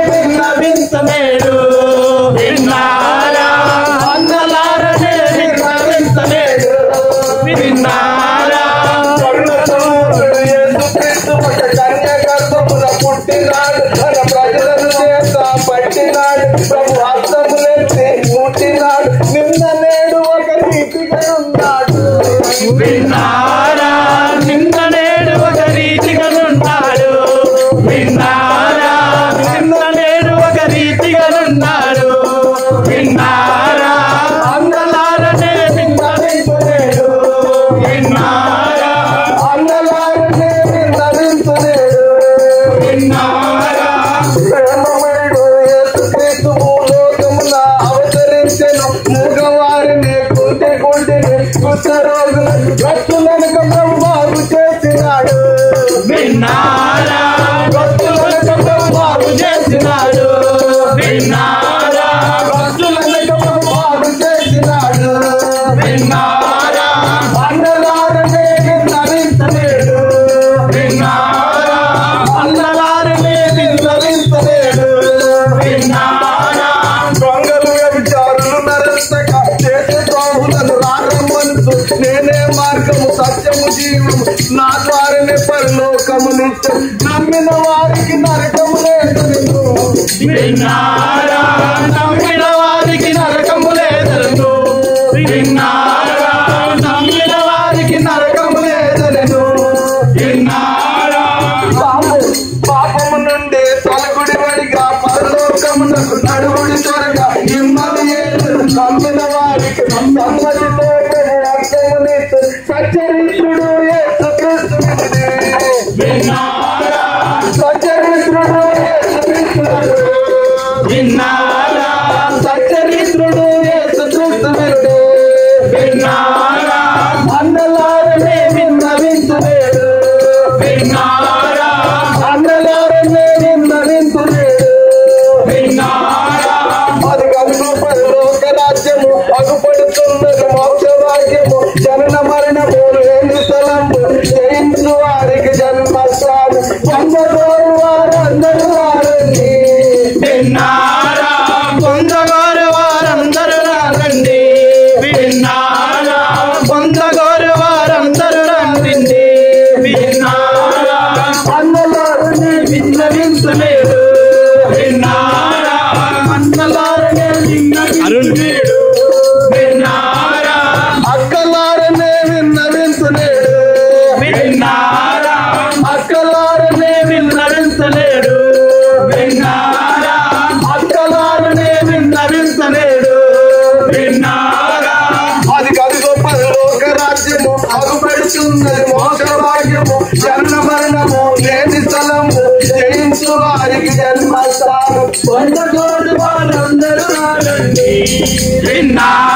విన్నవించలేడు విన్నారా అందలారనే విన్నవించలేడు విన్నారా కన్య గర్భమున పుట్టినాడు తన ప్రజలను చేత పట్టినాడు ప్రభు హస్తములెత్తి ముట్టినాడు నిన్న నేడు ఒక రీతిగా ఉన్నాడు విన్నారా నిన్న నేడు ఒక రీతిగా ఉన్నాడు విన్నారా నిన్న నేడు ఒక రీతిగా ఉన్నాడు విన్నారా అందలారనే విన్నవించలేడు విన్నారా అందలారనే విన్నవించలేడు విన్నారా ప్రేమమయుడు యేసుక్రీస్తు భూలోకమున అవతరించెను మూగవారిని కుంటిని కుష్ఠరోగులను భక్తులను ప్రభు బాగు చేసినాడు విన్నారా భక్తులను ప్రభు బాగు చేసినాడు విన్నారా భక్తులను ప్రభు బాగు చేసినాడు విన్నారా అందలారనే విన్నవించలేడు విన్నారా అందలారనే విన్నవించలేడు విన్నారా దొంగలు వ్యభిచారులు నరస్తక చేసే ద్రోహులను రారమ్మంటూ నేనే మార్గము సత్యము జీవము నా ద్వారానే పరలోకమునిచ్చు నమ్మిన వారికి నరకము లేదు విన్నారా నమ్మిన వారికి నరకము లేదు విన్నారా నమ్మిన వారికి నరకము లేదు విన్నారా పాపము నుండి తొలగుడి వడిగా పరలోకమునకు నడుగుడి త్వరగా నిమ్మది నమ్మిన వారికి సమ్మతితో అర్థమునిచ్చు సచ్చరిత్రుడు యేసుక్రీస్తు విన్నారా సచ్చరిత్రుడు యేసుక్రీస్తు విన్నారా సచ్చరిత్రుడు యేసుక్రీస్తు విన్నారా అందలారనే విన్నవించలేడు విన్నారా అందలారనే విన్నవించలేడు విన్నారా అది కలుగు పరలోక రాజ్యము అగుపడుతున్నది మోక్ష భాగ్యము జనన మరణము లేని స్థలము జయించు వారికి జన్మస్థానం పొందగోరు వారందరూ వారండి విన్నారా పొందగోరు వారందరూ రండి విన్నారా పొందగోరు వారందరూ రండి విన్నారా అన్నలారనే విన్నవించలేడు విన్నారా అన్నలారనే విన్నవించలేడు విన్నారా అక్కలారనే విన్నవించలేడు విన్నారా అక్కలారనే విన్నవించలేడు విన్నారా అక్కలారనే విన్నవించలేడు విన్నారా అది కలుగు పరలోక రాజ్యము అగుపడుతున్నది మోక్ష భాగ్యము జన్మ మరణము లేని స్థలము జయించు వారికి జన్మస్థానం పొందగోడు వారందరూ రండి విన్నారా